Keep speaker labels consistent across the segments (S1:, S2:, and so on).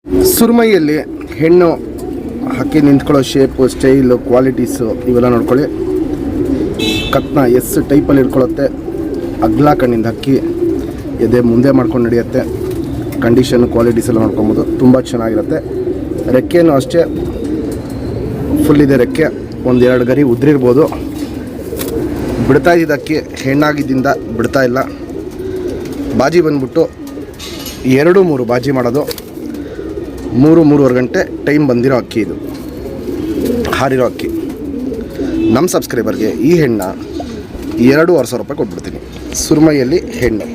S1: ಸುರ್ಮೈಯಲ್ಲಿ ಹೆಣ್ಣು ಹಕ್ಕಿ ನಿಂತ್ಕೊಳ್ಳೋ ಶೇಪು, ಸ್ಟೈಲು, ಕ್ವಾಲಿಟೀಸು ಇವೆಲ್ಲ ನೋಡ್ಕೊಳ್ಳಿ. ಕತ್ನ ಎಸ್ ಟೈಪಲ್ಲಿ ಇಟ್ಕೊಳ್ಳುತ್ತೆ. ಅಗ್ಲ ಕಣ್ಣಿಂದ ಹಕ್ಕಿ ಎದೆ ಮುಂದೆ ಮಾಡ್ಕೊಂಡು ನಡೆಯುತ್ತೆ. ಕಂಡೀಷನ್ ಕ್ವಾಲಿಟೀಸ್ ಎಲ್ಲ ನೋಡ್ಕೊಬೋದು. ತುಂಬ ಚೆನ್ನಾಗಿರುತ್ತೆ. ರೆಕ್ಕೆನೂ ಅಷ್ಟೇ ಫುಲ್ ಇದೆ ರೆಕ್ಕೆ. ಒಂದೆರಡು ಗರಿ ಉದ್ರಿರ್ಬೋದು. ಬಿಡ್ತಾ ಇದ್ದಿದ್ದ ಅಕ್ಕಿ ಹೆಣ್ಣಾಗಿದ್ದರಿಂದ ಬಿಡ್ತಾ ಇಲ್ಲ. ಬಾಜಿ ಬಂದ್ಬಿಟ್ಟು 2-3 ಬಾಜಿ ಮಾಡೋದು. 3-3.5 ಗಂಟೆ ಟೈಮ್ ಬಂದಿರೋ ಅಕ್ಕಿ ಇದು, ಹಾರಿರೋ ಅಕ್ಕಿ. ನಮ್ಮ ಸಬ್ಸ್ಕ್ರೈಬರ್ಗೆ ಈ ಹೆಣ್ಣ 2,500 ರೂಪಾಯಿ ಕೊಟ್ಬಿಡ್ತೀನಿ. ಸುರ್ಮೈಯಲ್ಲಿ ಹೆಣ್ಣು.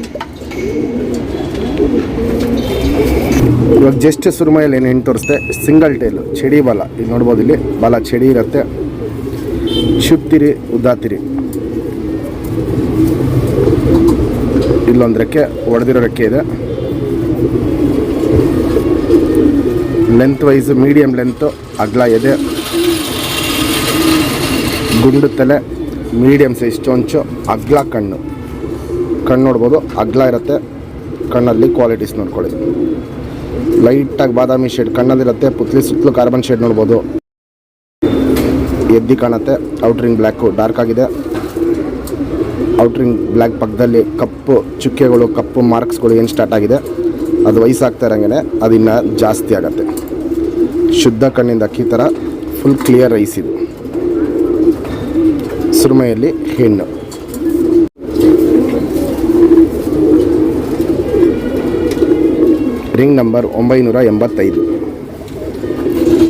S1: ಇವಾಗ ಜಸ್ಟ್ ಸುರ್ಮೈಯಲ್ಲಿ ಏನು ಹೆಣ್ಣು ತೋರಿಸ್ತೆ. ಸಿಂಗಲ್ ಟೈಲು, ಚಡಿ ಬಾಲ. ಇದು ನೋಡ್ಬೋದು, ಇಲ್ಲಿ ಬಾಲ ಚಡಿ ಇರುತ್ತೆ. ಶುತ್ತಿರಿ, ಉದ್ದಾತಿರಿ. ಇಲ್ಲೊಂದು ರೆಕ್ಕೆ ಒಡೆದಿರೋ ರೆಕ್ಕೆ ಇದೆ. ಲೆಂತ್ ವೈಸು ಮೀಡಿಯಮ್ ಲೆಂತು, ಅಗ್ಲ ಎದೆ, ಗುಂಡು ತಲೆ, ಮೀಡಿಯಮ್ ಸೈಜ್ ಚೊಂಚು, ಅಗ್ಲ ಕಣ್ಣು. ಕಣ್ಣು ನೋಡ್ಬೋದು, ಅಗ್ಲ ಇರುತ್ತೆ. ಕಣ್ಣಲ್ಲಿ ಕ್ವಾಲಿಟೀಸ್ ನೋಡ್ಕೊಳ್ಳಿ. ಲೈಟಾಗಿ ಬಾದಾಮಿ ಶೇಡ್ ಕಣ್ಣಲ್ಲಿರುತ್ತೆ. ಪುತ್ಲಿ ಸುತ್ತಲೂ ಕಾರ್ಬನ್ ಶೇಡ್ ನೋಡ್ಬೋದು. ಎದ್ದಿ ಕಾಣುತ್ತೆ. ಔಟ್ರಿಂಗ್ ಬ್ಲ್ಯಾಕು ಡಾರ್ಕ್ ಆಗಿದೆ. ಔಟ್ರಿಂಗ್ ಬ್ಲ್ಯಾಕ್ ಪಕ್ಕದಲ್ಲಿ ಕಪ್ಪು ಚುಕ್ಕೆಗಳು, ಕಪ್ಪು ಮಾರ್ಕ್ಸ್ಗಳು ಏನು ಸ್ಟಾರ್ಟ್ ಆಗಿದೆ, ಅದು ವಯಸ್ಸಾಗ್ತಾ ಇರೋಂಗೆ ಅದು ಇನ್ನೂ ಜಾಸ್ತಿ ಆಗುತ್ತೆ. ಶುದ್ಧ ಕಣ್ಣಿಂದ ಅಕ್ಕಿ ಥರ ಫುಲ್ ಕ್ಲಿಯರ್ ಐಸ್ ಇದು. ಸುರ್ಮೈಯಲ್ಲಿ ಹೆಣ್ಣು. Ring number 985.